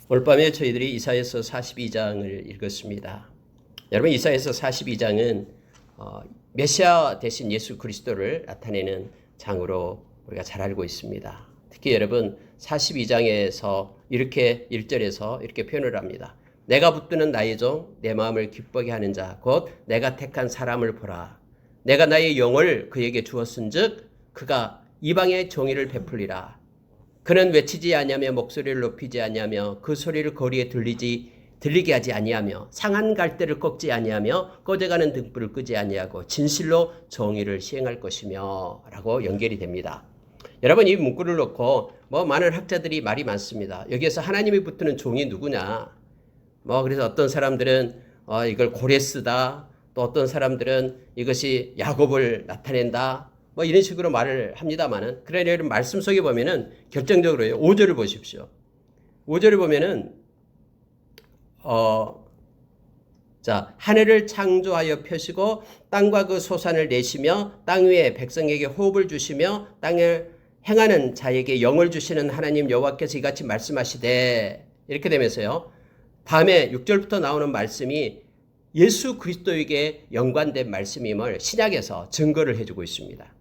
오늘 밤에 저희들이 이사야서 42장을 읽었습니다. 여러분, 이사야서 42장은 메시아 대신 예수 그리스도를 나타내는 장으로 우리가 잘 알고 있습니다. 특히 여러분 42장에서 이렇게 1절에서 이렇게 표현을 합니다. 내가 붙드는 나의 종 내 마음을 기쁘게 하는 자 곧 내가 택한 사람을 보라. 내가 나의 영을 그에게 주었은즉 그가 이방의 정의를 베풀리라. 그는 외치지 아니하며 목소리를 높이지 아니하며 그 소리를 거리에 들리게 하지 아니하며 상한 갈대를 꺾지 아니하며 꺼져가는 등불을 끄지 아니하고 진실로 정의를 시행할 것이며 라고 연결이 됩니다. 여러분, 이 문구를 놓고 많은 학자들이 말이 많습니다. 여기에서 하나님이 붙드는 종이 누구냐? 그래서 어떤 사람들은 이걸 고레스다. 또 어떤 사람들은 이것이 야곱을 나타낸다. 이런 식으로 말을 합니다만은, 그러나 여러분 말씀 속에 보면은 결정적으로 5절을 보십시오. 5절을 보면은, 하늘을 창조하여 펴시고 땅과 그 소산을 내시며 땅 위에 백성에게 호흡을 주시며 땅을 행하는 자에게 영을 주시는 하나님 여호와께서 이같이 말씀하시되, 이렇게 되면서요. 다음에 6절부터 나오는 말씀이 예수 그리스도에게 연관된 말씀임을 신약에서 증거를 해주고 있습니다.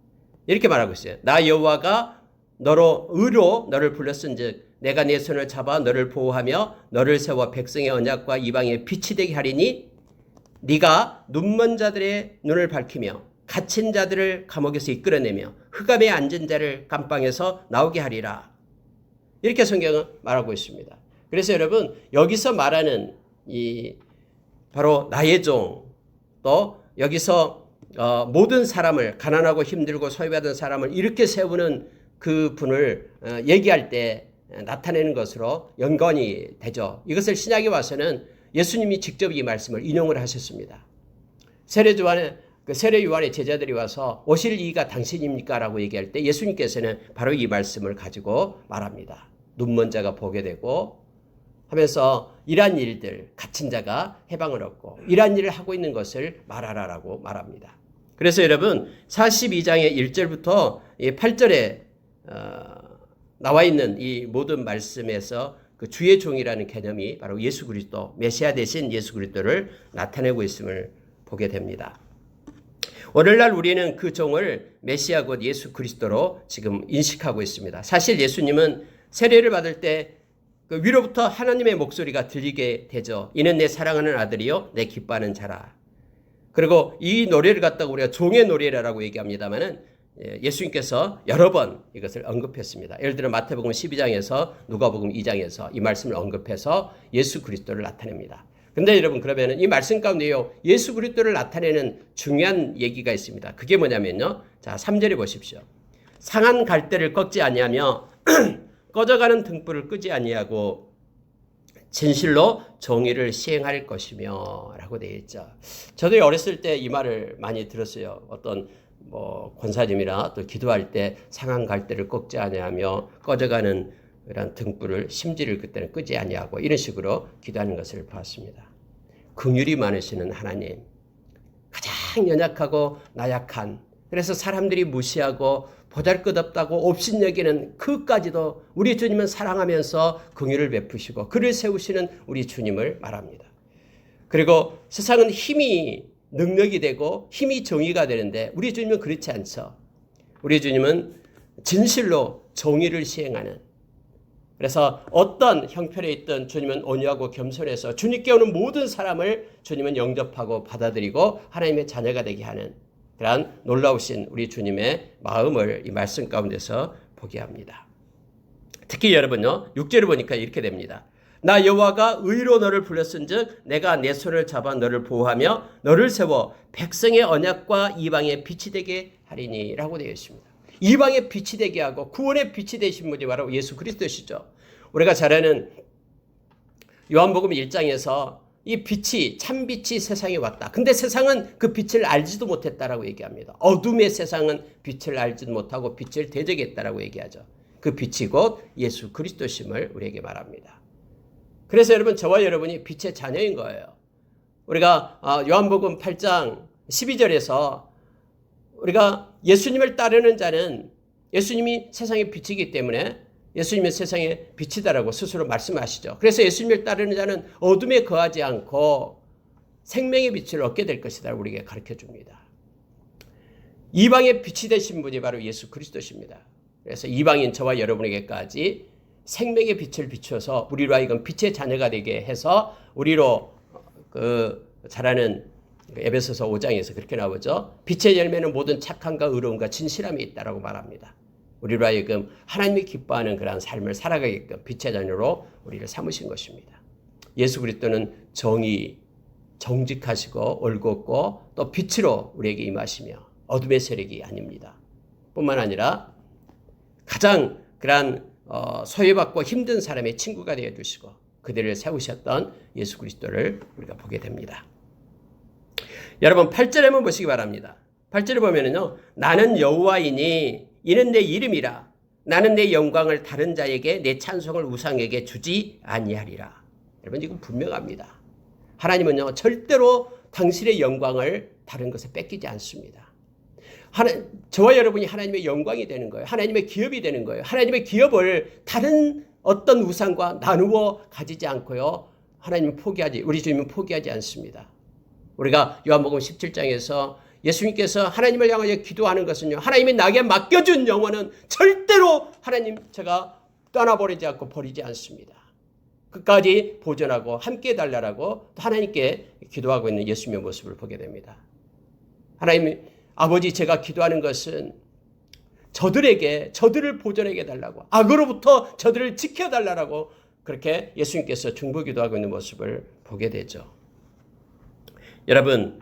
이렇게 말하고 있어요. 나 여호와가 의로 너를 불렀은즉 내가 내 손을 잡아 너를 보호하며 너를 세워 백성의 언약과 이방의 빛이 되게 하리니 네가 눈먼 자들의 눈을 밝히며 갇힌 자들을 감옥에서 이끌어내며 흑암에 앉은 자를 감방에서 나오게 하리라. 이렇게 성경은 말하고 있습니다. 그래서 여러분 여기서 말하는 바로 나의 종, 또 여기서 모든 사람을 가난하고 힘들고 소외받은 사람을 이렇게 세우는 그 분을 얘기할 때 나타내는 것으로 연관이 되죠. 이것을 신약에 와서는 예수님이 직접 이 말씀을 인용을 하셨습니다. 세례 요한의 제자들이 와서 오실 이가 당신입니까? 라고 얘기할 때 예수님께서는 바로 이 말씀을 가지고 말합니다. 눈먼 자가 보게 되고 하면서 이러한 일들, 갇힌 자가 해방을 얻고 이러한 일을 하고 있는 것을 말하라라고 말합니다. 그래서 여러분 42장의 1절부터 8절에 나와 있는 이 모든 말씀에서 그 주의 종이라는 개념이 바로 예수 그리스도, 메시아 대신 예수 그리스도를 나타내고 있음을 보게 됩니다. 오늘날 우리는 그 종을 메시아 곧 예수 그리스도로 지금 인식하고 있습니다. 사실 예수님은 세례를 받을 때 그 위로부터 하나님의 목소리가 들리게 되죠. 이는 내 사랑하는 아들이요 내 기뻐하는 자라. 그리고 이 노래를 갖다가 우리가 종의 노래라고 얘기합니다만은 예수님께서 여러 번 이것을 언급했습니다. 예를 들어 마태복음 12장에서 누가복음 2장에서 이 말씀을 언급해서 예수 그리스도를 나타냅니다. 근데 여러분 그러면은 이 말씀 가운데요 예수 그리스도를 나타내는 중요한 얘기가 있습니다. 그게 뭐냐면요. 자, 3절에 보십시오. 상한 갈대를 꺾지 아니하며 꺼져가는 등불을 끄지 아니하고 진실로 정의를 시행할 것이며 라고 되어 있죠. 저도 어렸을 때 이 말을 많이 들었어요. 어떤 권사님이나 또 기도할 때 상한 갈대를 꺾지 아니하며 꺼져가는 이런 등불을 심지를 그때는 끄지 아니하고 이런 식으로 기도하는 것을 봤습니다. 긍휼이 많으시는 하나님, 가장 연약하고 나약한, 그래서 사람들이 무시하고 보잘것없다고 업신여기는 그까지도 우리 주님은 사랑하면서 긍휼을 베푸시고 그를 세우시는 우리 주님을 말합니다. 그리고 세상은 힘이 능력이 되고 힘이 정의가 되는데 우리 주님은 그렇지 않죠. 우리 주님은 진실로 정의를 시행하는, 그래서 어떤 형편에 있든 주님은 온유하고 겸손해서 주님께 오는 모든 사람을 주님은 영접하고 받아들이고 하나님의 자녀가 되게 하는 그러한 놀라우신 우리 주님의 마음을 이 말씀 가운데서 보게 합니다. 특히 여러분요 6절을 보니까 이렇게 됩니다. 나 여호와가 의로 너를 불렀은즉 내가 내 손을 잡아 너를 보호하며 너를 세워 백성의 언약과 이방의 빛이 되게 하리니 라고 되어 있습니다. 이방의 빛이 되게 하고 구원의 빛이 되신 분이 바로 예수 그리스도시죠. 우리가 잘 아는 요한복음 1장에서 이 빛이 참빛이 세상에 왔다. 근데 세상은 그 빛을 알지도 못했다라고 얘기합니다. 어둠의 세상은 빛을 알지도 못하고 빛을 대적했다라고 얘기하죠. 그 빛이 곧 예수 그리스도심을 우리에게 말합니다. 그래서 여러분 저와 여러분이 빛의 자녀인 거예요. 우리가 요한복음 8장 12절에서 우리가 예수님을 따르는 자는 예수님이 세상의 빛이기 때문에 예수님은 세상의 빛이다라고 스스로 말씀하시죠. 그래서 예수님을 따르는 자는 어둠에 거하지 않고 생명의 빛을 얻게 될 것이다 우리에게 가르쳐 줍니다. 이방의 빛이 되신 분이 바로 예수 그리스도십니다. 그래서 이방인 저와 여러분에게까지 생명의 빛을 비춰서 우리로 하여금 빛의 자녀가 되게 해서 우리로 자라는 에베소서 5장에서 그렇게 나오죠. 빛의 열매는 모든 착함과 의로움과 진실함이 있다라고 말합니다. 우리로 하여금 하나님이 기뻐하는 그러한 삶을 살아가게끔 빛의 자녀로 우리를 삼으신 것입니다. 예수 그리스도는 정직하시고 올곧고 또 빛으로 우리에게 임하시며 어둠의 세력이 아닙니다. 뿐만 아니라 가장 그러한 소외받고 힘든 사람의 친구가 되어주시고 그들을 세우셨던 예수 그리스도를 우리가 보게 됩니다. 여러분 8절에 한번 보시기 바랍니다. 8절에 보면은요. 나는 여호와이니 이는 내 이름이라 나는 내 영광을 다른 자에게 내 찬송을 우상에게 주지 아니하리라. 여러분 이건 분명합니다. 하나님은요 절대로 당신의 영광을 다른 것에 뺏기지 않습니다. 저와 여러분이 하나님의 영광이 되는 거예요. 하나님의 기업이 되는 거예요. 하나님의 기업을 다른 어떤 우상과 나누어 가지지 않고요. 우리 주님은 포기하지 않습니다. 우리가 요한복음 17장에서 예수님께서 하나님을 향하여 기도하는 것은요. 하나님이 나에게 맡겨준 영혼은 절대로 하나님 제가 떠나버리지 않고 버리지 않습니다. 끝까지 보존하고 함께 해달라고 하나님께 기도하고 있는 예수님의 모습을 보게 됩니다. 하나님 아버지 제가 기도하는 것은 저들을 보존하게 해달라고 악으로부터 저들을 지켜달라고 그렇게 예수님께서 중보기도하고 있는 모습을 보게 되죠. 여러분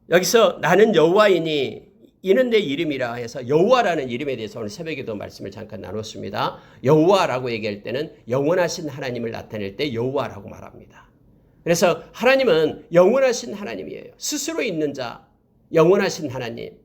여기서 나는 여호와이니 이는 내 이름이라 해서 여호와라는 이름에 대해서 오늘 새벽에도 말씀을 잠깐 나눴습니다. 여호와라고 얘기할 때는 영원하신 하나님을 나타낼 때 여호와라고 말합니다. 그래서 하나님은 영원하신 하나님이에요. 스스로 있는 자, 영원하신 하나님.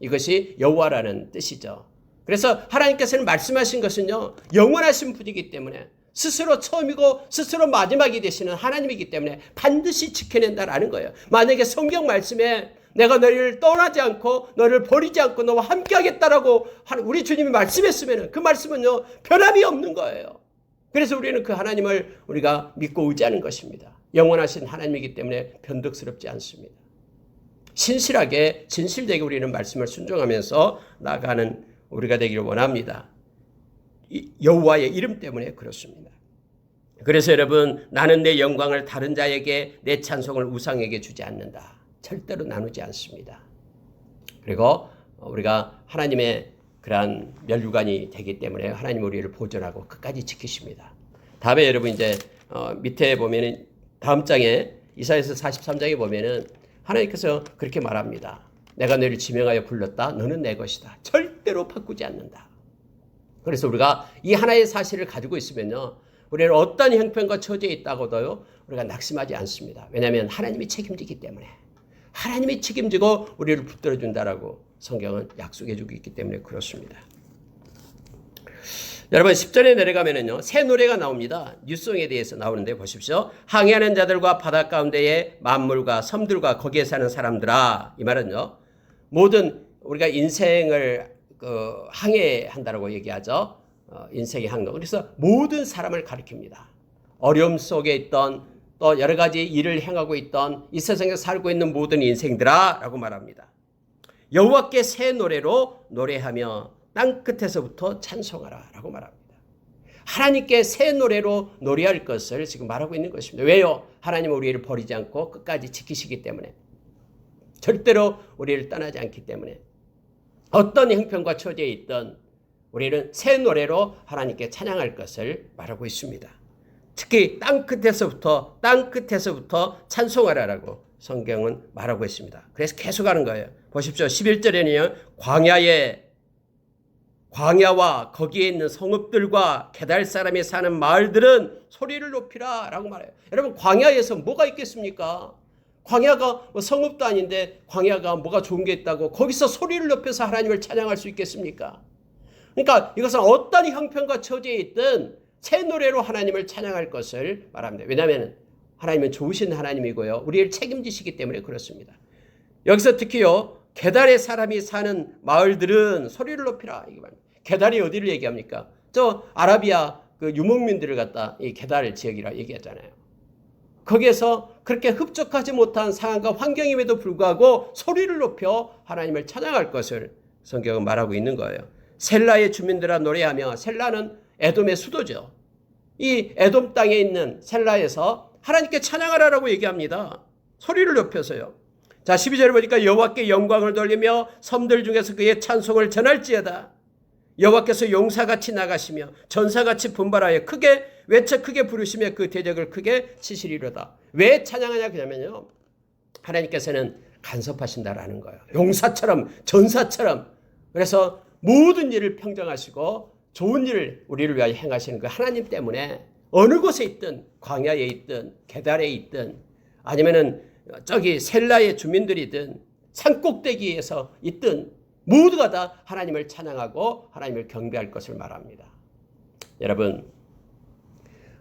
이것이 여호와라는 뜻이죠. 그래서 하나님께서는 말씀하신 것은요. 영원하신 분이기 때문에 스스로 처음이고 스스로 마지막이 되시는 하나님이기 때문에 반드시 지켜낸다라는 거예요. 만약에 성경 말씀에 내가 너희를 떠나지 않고 너를 버리지 않고 너와 함께 하겠다라고 우리 주님이 말씀했으면 그 말씀은요. 변함이 없는 거예요. 그래서 우리는 그 하나님을 우리가 믿고 의지하는 것입니다. 영원하신 하나님이기 때문에 변덕스럽지 않습니다. 신실하게 진실되게 우리는 말씀을 순종하면서 나아가는 우리가 되기를 원합니다. 여호와의 이름 때문에 그렇습니다. 그래서 여러분 나는 내 영광을 다른 자에게 내 찬송을 우상에게 주지 않는다. 절대로 나누지 않습니다. 그리고 우리가 하나님의 그러한 멸류관이 되기 때문에 하나님 우리를 보존하고 끝까지 지키십니다. 다음에 여러분 이제 밑에 보면은 다음 장에 이사야서 43장에 보면은 하나님께서 그렇게 말합니다. 내가 너를 지명하여 불렀다. 너는 내 것이다. 절대로 바꾸지 않는다. 그래서 우리가 이 하나의 사실을 가지고 있으면요. 우리는 어떤 형편과 처지에 있다고도요. 우리가 낙심하지 않습니다. 왜냐하면 하나님이 책임지기 때문에. 하나님이 책임지고 우리를 붙들어 준다라고 성경은 약속해 주고 있기 때문에 그렇습니다. 여러분 10절에 내려가면은요. 새 노래가 나옵니다. 뉴송에 대해서 나오는데 보십시오. 항해하는 자들과 바다 가운데의 만물과 섬들과 거기에 사는 사람들아. 이 말은요. 모든 우리가 인생을 항해한다라고 얘기하죠. 인생의 항로. 그래서 모든 사람을 가리킵니다. 어려움 속에 있던 또 여러 가지 일을 행하고 있던 이 세상에 살고 있는 모든 인생들아 라고 말합니다. 여호와께 새 노래로 노래하며 땅끝에서부터 찬송하라 라고 말합니다. 하나님께 새 노래로 노래할 것을 지금 말하고 있는 것입니다. 왜요? 하나님은 우리를 버리지 않고 끝까지 지키시기 때문에 절대로 우리를 떠나지 않기 때문에 어떤 형편과 처지에 있던 우리는 새 노래로 하나님께 찬양할 것을 말하고 있습니다. 특히 땅끝에서부터 찬송하라라고 성경은 말하고 있습니다. 그래서 계속하는 거예요. 보십시오. 11절에는요. 광야와 거기에 있는 성읍들과 게달 사람이 사는 마을들은 소리를 높이라 라고 말해요. 여러분 광야에서 뭐가 있겠습니까? 광야가 성읍도 아닌데 광야가 뭐가 좋은 게 있다고 거기서 소리를 높여서 하나님을 찬양할 수 있겠습니까? 그러니까 이것은 어떤 형편과 처지에 있든 새 노래로 하나님을 찬양할 것을 말합니다. 왜냐하면 하나님은 좋으신 하나님이고요. 우리를 책임지시기 때문에 그렇습니다. 여기서 특히요. 게달의 사람이 사는 마을들은 소리를 높이라. 이게 말입니다. 게달이 어디를 얘기합니까? 저 아라비아 그 유목민들을 갖다 이 게달 지역이라 얘기하잖아요. 거기에서 그렇게 흡족하지 못한 상황과 환경임에도 불구하고 소리를 높여 하나님을 찬양할 것을 성경은 말하고 있는 거예요. 셀라의 주민들아 노래하며, 셀라는 에돔의 수도죠. 이 에돔 땅에 있는 셀라에서 하나님께 찬양하라라고 얘기합니다. 소리를 높여서요. 자, 12절에 보니까 여호와께 영광을 돌리며 섬들 중에서 그의 찬송을 전할지어다. 여호와께서 용사같이 나가시며 전사같이 분발하여 크게 외쳐 크게 부르시며 그 대적을 크게 치시리로다. 왜 찬양하냐 그러면요, 하나님께서는 간섭하신다라는 거예요. 용사처럼 전사처럼. 그래서 모든 일을 평정하시고 좋은 일을 우리를 위하여 행하시는 그 하나님 때문에 어느 곳에 있든, 광야에 있든 게달에 있든 아니면은 저기 셀라의 주민들이든 산꼭대기에서 있든 모두가 다 하나님을 찬양하고 하나님을 경배할 것을 말합니다. 여러분,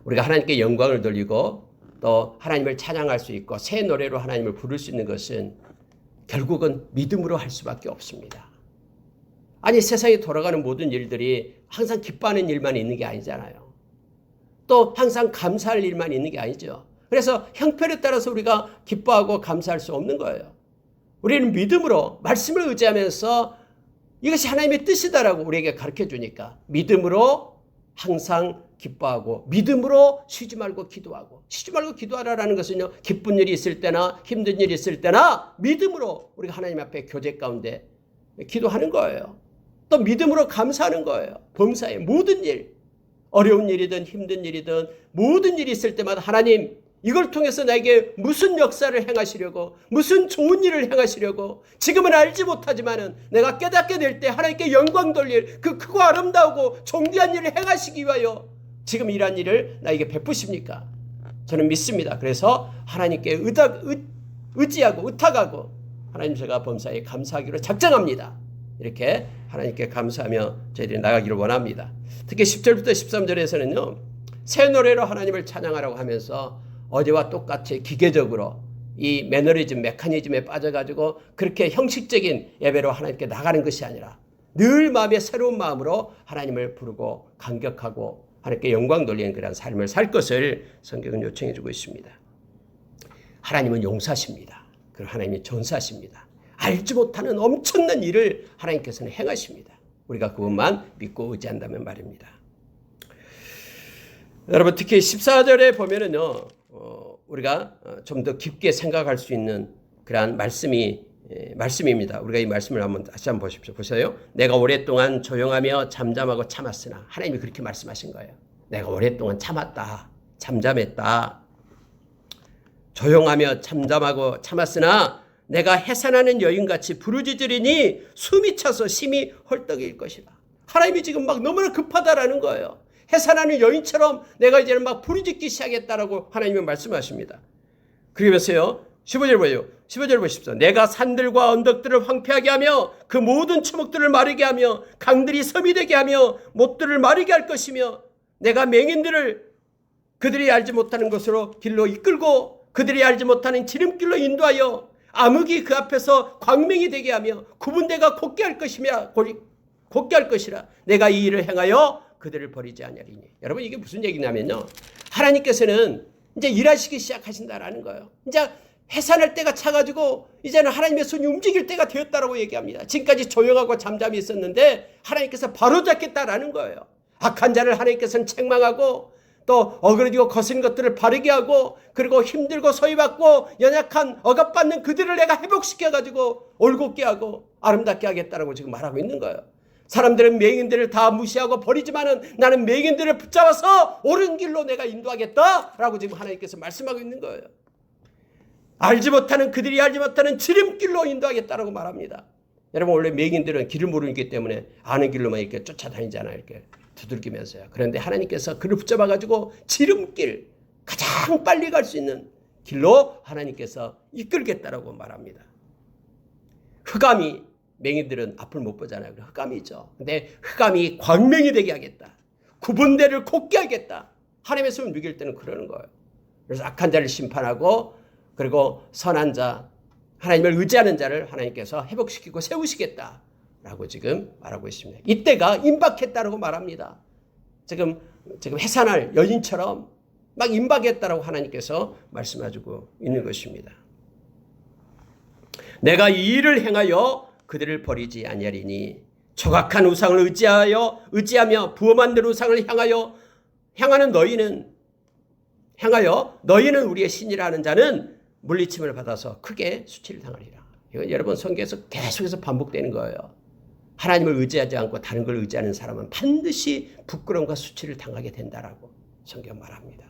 우리가 하나님께 영광을 돌리고 또 하나님을 찬양할 수 있고 새 노래로 하나님을 부를 수 있는 것은 결국은 믿음으로 할 수밖에 없습니다. 아니, 세상에 돌아가는 모든 일들이 항상 기뻐하는 일만 있는 게 아니잖아요. 또 항상 감사할 일만 있는 게 아니죠. 그래서 형편에 따라서 우리가 기뻐하고 감사할 수 없는 거예요. 우리는 믿음으로 말씀을 의지하면서 이것이 하나님의 뜻이다라고 우리에게 가르쳐 주니까 믿음으로 항상 기뻐하고 믿음으로 쉬지 말고 기도하고, 쉬지 말고 기도하라는 것은요, 기쁜 일이 있을 때나 힘든 일이 있을 때나 믿음으로 우리가 하나님 앞에 교제 가운데 기도하는 거예요. 또 믿음으로 감사하는 거예요. 범사의 모든 일, 어려운 일이든 힘든 일이든 모든 일이 있을 때마다 하나님, 이걸 통해서 나에게 무슨 역사를 행하시려고, 무슨 좋은 일을 행하시려고, 지금은 알지 못하지만은 내가 깨닫게 될 때 하나님께 영광 돌릴 그 크고 아름다우고 존귀한 일을 행하시기 위하여 지금 이러한 일을 나에게 베푸십니까? 저는 믿습니다. 그래서 하나님께 의지하고 의탁하고 하나님, 제가 범사에 감사하기로 작정합니다. 이렇게 하나님께 감사하며 저희들이 나가기를 원합니다. 특히 10절부터 13절에서는요, 새 노래로 하나님을 찬양하라고 하면서 어제와 똑같이 기계적으로 이 매너리즘, 메커니즘에 빠져가지고 그렇게 형식적인 예배로 하나님께 나가는 것이 아니라 늘 마음의 새로운 마음으로 하나님을 부르고 감격하고 하나님께 영광 돌리는 그런 삶을 살 것을 성경은 요청해 주고 있습니다. 하나님은 용사십니다. 그리고 하나님이 전사십니다. 알지 못하는 엄청난 일을 하나님께서는 행하십니다. 우리가 그것만 믿고 의지한다면 말입니다. 여러분, 특히 14절에 보면은요, 우리가 좀 더 깊게 생각할 수 있는 그러한 말씀입니다. 우리가 이 말씀을 다시 한번 보십시오. 보세요. 내가 오랫동안 조용하며 잠잠하고 참았으나, 하나님이 그렇게 말씀하신 거예요. 내가 오랫동안 참았다, 잠잠했다, 조용하며 잠잠하고 참았으나 내가 해산하는 여인같이 부르짖으리니 숨이 차서 심히 헐떡일 것이다. 하나님이 지금 막 너무나 급하다라는 거예요. 해산하는 여인처럼 내가 이제는 막 부르짖기 시작했다라고 하나님은 말씀하십니다. 그러면서요, 15절 보여요. 15절 보십시오. 내가 산들과 언덕들을 황폐하게 하며 그 모든 초목들을 마르게 하며 강들이 섬이 되게 하며 못들을 마르게 할 것이며, 내가 맹인들을 그들이 알지 못하는 곳으로 길로 이끌고 그들이 알지 못하는 지름길로 인도하여 암흑이 그 앞에서 광명이 되게 하며 구분대가 곧게 할 것이라. 내가 이 일을 행하여 그들을 버리지 아니하리니. 여러분, 이게 무슨 얘기냐면요, 하나님께서는 이제 일하시기 시작하신다라는 거예요. 이제 해산할 때가 차가지고 이제는 하나님의 손이 움직일 때가 되었다라고 얘기합니다. 지금까지 조용하고 잠잠히 있었는데 하나님께서 바로잡겠다라는 거예요. 악한 자를 하나님께서는 책망하고 또 어그러지고 거센 것들을 바르게 하고, 그리고 힘들고 소외받고 연약한 억압받는 그들을 내가 회복시켜가지고 올곧게 하고 아름답게 하겠다라고 지금 말하고 있는 거예요. 사람들은 맹인들을 다 무시하고 버리지만은 나는 맹인들을 붙잡아서 옳은 길로 내가 인도하겠다라고 지금 하나님께서 말씀하고 있는 거예요. 알지 못하는 그들이 알지 못하는 지름길로 인도하겠다라고 말합니다. 여러분, 원래 맹인들은 길을 모르기 때문에 아는 길로만 이렇게 쫓아다니잖아요. 이렇게 두들기면서요. 그런데 하나님께서 그를 붙잡아가지고 지름길, 가장 빨리 갈 수 있는 길로 하나님께서 이끌겠다라고 말합니다. 흑암이, 맹인들은 앞을 못 보잖아요. 흑암이죠. 근데 흑암이 광명이 되게 하겠다. 구분대를 곧게 하겠다. 하나님의 손을 누길 때는 그러는 거예요. 그래서 악한 자를 심판하고, 그리고 선한 자, 하나님을 의지하는 자를 하나님께서 회복시키고 세우시겠다. 라고 지금 말하고 있습니다. 이때가 임박했다라고 말합니다. 지금 해산할 여인처럼 막 임박했다라고 하나님께서 말씀하시고 있는 것입니다. 내가 이 일을 행하여 그들을 버리지 아니하리니 조각한 우상을 의지하며 부어 만든 우상을 향하는 너희는 우리의 신이라 하는 자는 물리침을 받아서 크게 수치를 당하리라. 이건 여러분 성경에서 계속해서 반복되는 거예요. 하나님을 의지하지 않고 다른 걸 의지하는 사람은 반드시 부끄러움과 수치를 당하게 된다라고 성경 말합니다.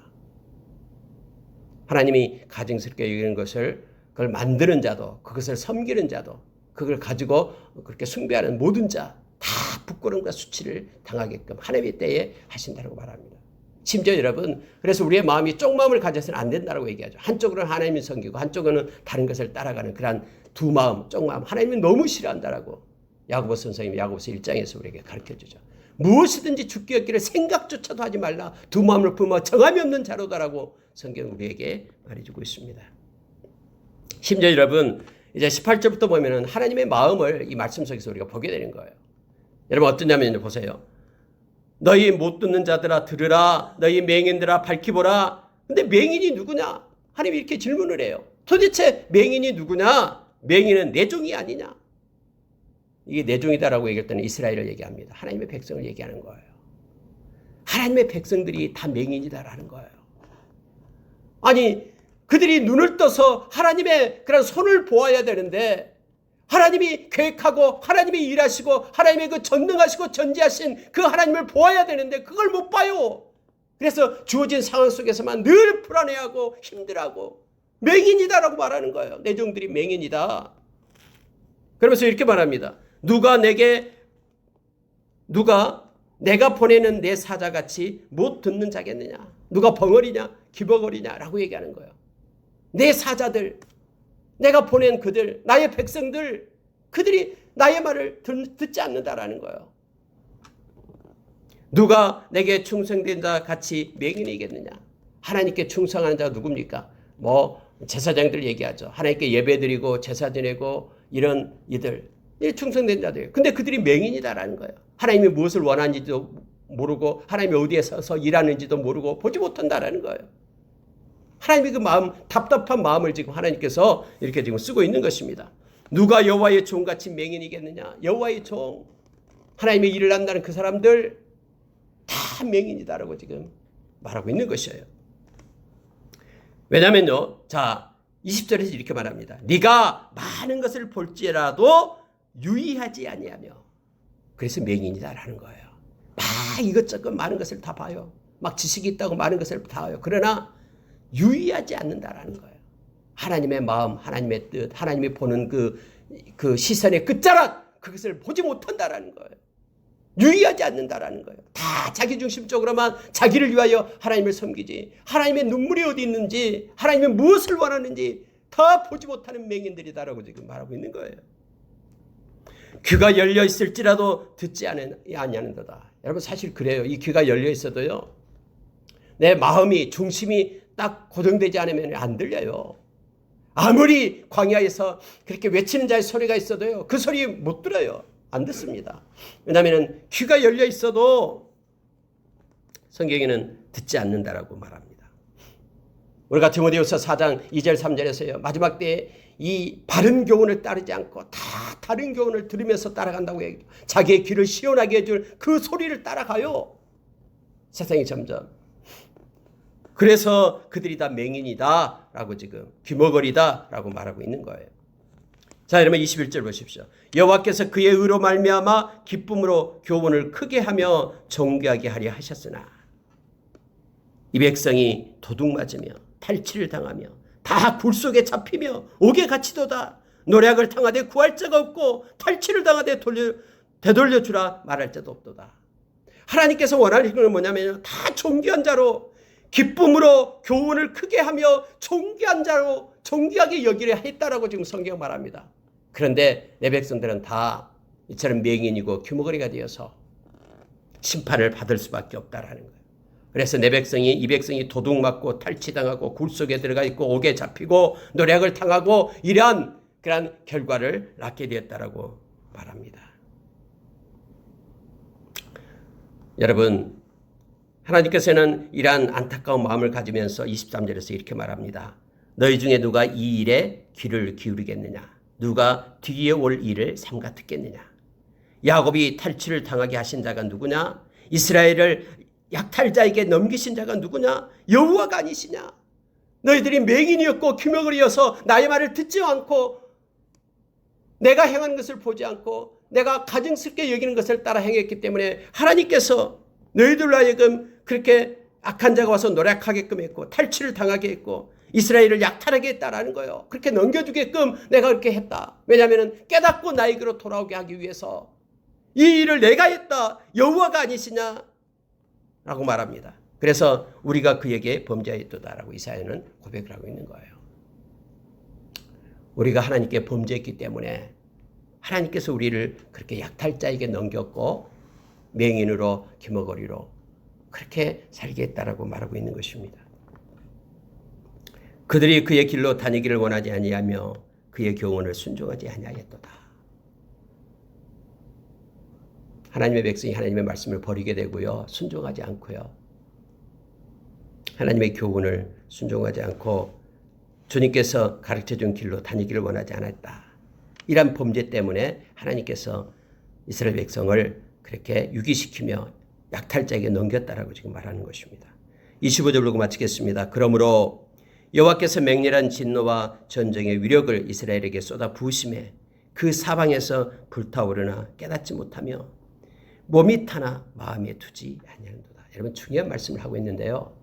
하나님이 가증스럽게 여기는 것을 그걸 만드는 자도 그것을 섬기는 자도 그걸 가지고 그렇게 숭배하는 모든 자 다 부끄러움과 수치를 당하게끔 하나님의 때에 하신다고 말합니다. 심지어 여러분 그래서 우리의 마음이 쪽마음을 가져서는 안 된다고 얘기하죠. 한쪽으로는 하나님을 섬기고 한쪽으로는 다른 것을 따라가는 그런 두 마음, 쪽마음 하나님이 너무 싫어한다라고 야고보서 선생님이 야고보서 1장에서 우리에게 가르쳐주죠. 무엇이든지 죽기 얻기를 생각조차도 하지 말라. 두 마음을 품어 정함이 없는 자로다라고 성경은 우리에게 말해주고 있습니다. 심지어 여러분 이제 18절부터 보면은 하나님의 마음을 이 말씀 속에서 우리가 보게 되는 거예요. 여러분 어떠냐면 보세요. 너희 못 듣는 자들아 들으라. 너희 맹인들아 밝히보라. 근데 맹인이 누구냐? 하나님이 이렇게 질문을 해요. 도대체 맹인이 누구냐? 맹인은 내 종이 아니냐? 이게 내 종이다라고 얘기할 때는 이스라엘을 얘기합니다. 하나님의 백성을 얘기하는 거예요. 하나님의 백성들이 다 맹인이다라는 거예요. 아니 그들이 눈을 떠서 하나님의 그런 손을 보아야 되는데 하나님이 계획하고 하나님이 일하시고 하나님의 그 전능하시고 전지하신 그 하나님을 보아야 되는데 그걸 못 봐요. 그래서 주어진 상황 속에서만 늘 불안해하고 힘들어하고 맹인이다라고 말하는 거예요. 내 종들이 맹인이다. 그러면서 이렇게 말합니다. 누가 내가 보내는 내 사자같이 못 듣는 자겠느냐? 누가 벙어리냐? 기버거리냐라고 얘기하는 거예요. 내 사자들, 내가 보낸 그들, 나의 백성들, 그들이 나의 말을 듣지 않는다라는 거예요. 누가 내게 충성된 자 같이 맹인이겠느냐? 하나님께 충성하는 자가 누굽니까? 제사장들 얘기하죠. 하나님께 예배드리고 제사 지내고 이런 이들 충성된 자들. 근데 그들이 맹인이다라는 거예요. 하나님이 무엇을 원하는지도 모르고 하나님이 어디에 서서 일하는지도 모르고 보지 못한다라는 거예요. 하나님의 그 마음, 답답한 마음을 지금 하나님께서 이렇게 지금 쓰고 있는 것입니다. 누가 여호와의 종같이 맹인이겠느냐? 여호와의 종, 하나님의 일을 한다는 그 사람들 다 맹인이다라고 지금 말하고 있는 것이에요. 왜냐면요, 자 20절에서 이렇게 말합니다. 네가 많은 것을 볼지라도 유의하지 아니하며, 그래서 맹인이다라는 거예요. 막 이것저것 많은 것을 다 봐요. 막 지식이 있다고 많은 것을 다 봐요. 그러나 유의하지 않는다라는 거예요. 하나님의 마음, 하나님의 뜻, 하나님이 보는 그 시선의 끝자락, 그것을 보지 못한다라는 거예요. 유의하지 않는다라는 거예요. 다 자기중심적으로만 자기를 위하여 하나님을 섬기지, 하나님의 눈물이 어디 있는지, 하나님이 무엇을 원하는지 다 보지 못하는 맹인들이다라고 지금 말하고 있는 거예요. 귀가 열려 있을지라도 듣지 아니하는도다. 여러분 사실 그래요. 이 귀가 열려 있어도요, 내 마음이 중심이 딱 고정되지 않으면 안 들려요. 아무리 광야에서 그렇게 외치는 자의 소리가 있어도요, 그 소리 못 들어요. 안 듣습니다. 왜냐하면 귀가 열려 있어도 성경에는 듣지 않는다라고 말합니다. 우리가 디모데후서 4장 2절 3절에서요, 마지막 때에 이 바른 교훈을 따르지 않고 다 다른 교훈을 들으면서 따라간다고 얘기해요. 자기의 귀를 시원하게 해줄 그 소리를 따라가요. 세상이 점점. 그래서 그들이 다 맹인이다 라고 지금 귀머거리다 라고 말하고 있는 거예요. 자, 여러분 21절 보십시오. 여호와께서 그의 의로 말미암아 기쁨으로 교훈을 크게 하며 존귀하게 하려 하셨으나 이 백성이 도둑맞으며 탈취를 당하며 다 굴 속에 잡히며 옥에 갇히도다. 노략을 당하되 구할 자가 없고 탈취를 당하되 되돌려주라 말할 자도 없도다. 하나님께서 원하는 건 뭐냐면 다 존귀한 자로, 기쁨으로 교훈을 크게 하며 존귀한 자로 존귀하게 여기려 했다라고 지금 성경 말합니다. 그런데 내 백성들은 다 이처럼 맹인이고 귀머거리가 되어서 심판을 받을 수밖에 없다라는 거예요. 그래서 이 백성이 도둑맞고 탈취당하고 굴 속에 들어가 있고 옥에 잡히고 노략을 당하고 이러한 그런 결과를 낳게 되었다라고 말합니다. 여러분, 하나님께서는 이러한 안타까운 마음을 가지면서 23절에서 이렇게 말합니다. 너희 중에 누가 이 일에 귀를 기울이겠느냐? 누가 뒤에 올 일을 삼가 듣겠느냐? 야곱이 탈취를 당하게 하신 자가 누구냐? 이스라엘을 약탈자에게 넘기신 자가 누구냐? 여호와가 아니시냐? 너희들이 맹인이었고 귀머거리여서 나의 말을 듣지 않고 내가 행하는 것을 보지 않고 내가 가증스럽게 여기는 것을 따라 행했기 때문에 하나님께서 너희들로 하여금 그렇게 악한 자가 와서 노력하게끔 했고 탈취를 당하게 했고 이스라엘을 약탈하게 했다라는 거예요. 그렇게 넘겨주게끔 내가 그렇게 했다. 왜냐하면 깨닫고 나에게로 돌아오게 하기 위해서 이 일을 내가 했다. 여호와가 아니시냐? 라고 말합니다. 그래서 우리가 그에게 범죄하였도다라고 이사야는 고백을 하고 있는 거예요. 우리가 하나님께 범죄했기 때문에 하나님께서 우리를 그렇게 약탈자에게 넘겼고 맹인으로 기머거리로 그렇게 살게 했다라고 말하고 있는 것입니다. 그들이 그의 길로 다니기를 원하지 아니하며 그의 교훈을 순종하지 아니하였도다. 하나님의 백성이 하나님의 말씀을 버리게 되고요. 순종하지 않고요. 하나님의 교훈을 순종하지 않고 주님께서 가르쳐준 길로 다니기를 원하지 않았다. 이런 범죄 때문에 하나님께서 이스라엘 백성을 그렇게 유기시키며 약탈자에게 넘겼다라고 지금 말하는 것입니다. 25절 보고 마치겠습니다. 그러므로 여호와께서 맹렬한 진노와 전쟁의 위력을 이스라엘에게 쏟아 부으심에 그 사방에서 불타오르나 깨닫지 못하며 몸이 타나 마음에 두지 아니하는도다. 여러분 중요한 말씀을 하고 있는데요.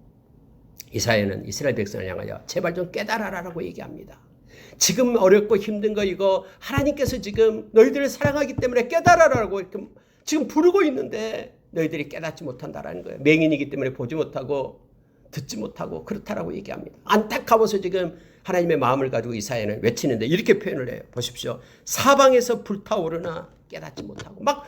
이사야는 이스라엘 백성을 향하여 제발 좀 깨달아라라고 얘기합니다. 지금 어렵고 힘든 거 이거 하나님께서 지금 너희들을 사랑하기 때문에 깨달아라라고 이렇게 지금 부르고 있는데 너희들이 깨닫지 못한다라는 거예요. 맹인이기 때문에 보지 못하고 듣지 못하고 그렇다라고 얘기합니다. 안타까워서 지금 하나님의 마음을 가지고 이사야는 외치는데 이렇게 표현을 해요. 보십시오. 사방에서 불타오르나 깨닫지 못하고 막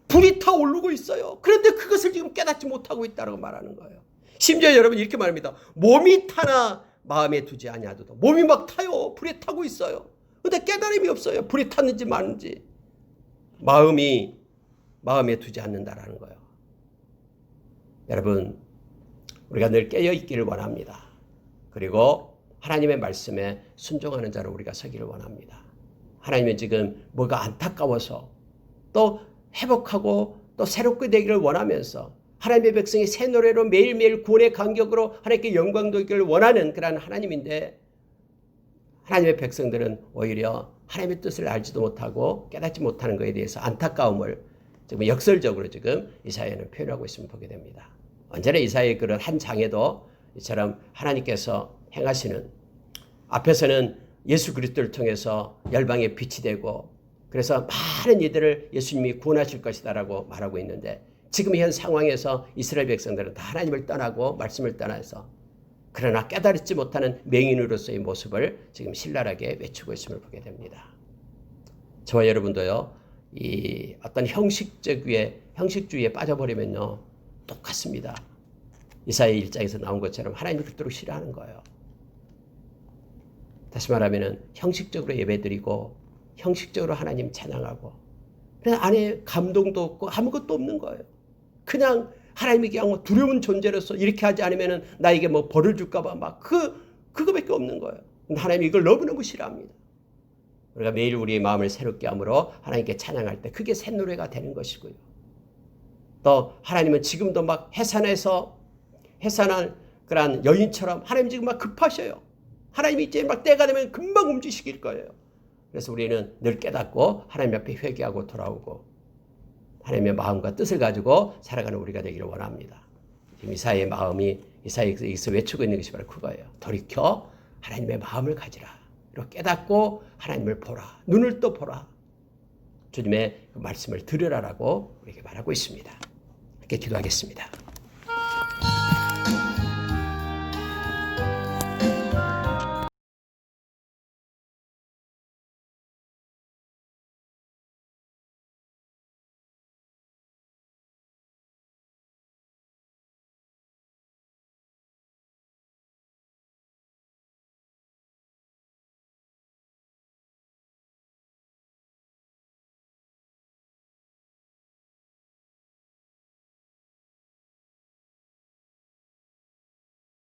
불이 타오르고 있어요. 그런데 그것을 지금 깨닫지 못하고 있다고 말하는 거예요. 심지어 여러분 이렇게 말합니다. 몸이 타나 마음에 두지 아니하도다. 몸이 막 타요. 불에 타고 있어요. 그런데 깨달음이 없어요. 불이 탔는지 마는지. 마음에 두지 않는다라는 거예요. 여러분 우리가 늘 깨어 있기를 원합니다. 그리고 하나님의 말씀에 순종하는 자로 우리가 서기를 원합니다. 하나님은 지금 뭐가 안타까워서 또 회복하고 또 새롭게 되기를 원하면서 하나님의 백성이 새 노래로 매일매일 구원의 간격으로 하나님께 영광 돌기를 원하는 그런 하나님인데 하나님의 백성들은 오히려 하나님의 뜻을 알지도 못하고 깨닫지 못하는 것에 대해서 안타까움을 지금 역설적으로 지금 이사야는 표현하고 있음을 보게 됩니다. 언제나 이사야의 그런 한 장에도 이처럼 하나님께서 행하시는 앞에서는 예수 그리스도를 통해서 열방의 빛이 되고 그래서 많은 이들을 예수님이 구원하실 것이다라고 말하고 있는데 지금 현 상황에서 이스라엘 백성들은 다 하나님을 떠나고 말씀을 떠나서 그러나 깨달지 못하는 맹인으로서의 모습을 지금 신랄하게 외치고 있음을 보게 됩니다. 저와 여러분도요. 이 어떤 형식주의에 빠져버리면요. 똑같습니다. 이사야 1장에서 나온 것처럼 하나님을 그토록 싫어하는 거예요. 다시 말하면 형식적으로 예배드리고 형식적으로 하나님 찬양하고 그래서 안에 감동도 없고 아무것도 없는 거예요. 그냥 하나님에게 그냥 두려운 존재로서 이렇게 하지 않으면 나에게 뭐 벌을 줄까 봐 막 그거밖에 없는 거예요. 근데 하나님이 이걸 너무너무 싫어합니다. 우리가 매일 우리의 마음을 새롭게 함으로 하나님께 찬양할 때 그게 새 노래가 되는 것이고요. 또 하나님은 지금도 막 해산한 그런 여인처럼 하나님 지금 막 급하셔요. 하나님이 이제 막 때가 되면 금방 움직이실 거예요. 그래서 우리는 늘 깨닫고 하나님 앞에 회개하고 돌아오고 하나님의 마음과 뜻을 가지고 살아가는 우리가 되기를 원합니다. 지금 이사야의 마음이 이사야에서 외치고 있는 것이 바로 그거예요. 돌이켜 하나님의 마음을 가지라. 이렇게 깨닫고 하나님을 보라. 눈을 또 보라. 주님의 말씀을 들으라라고 우리에게 말하고 있습니다. 이렇게 기도하겠습니다.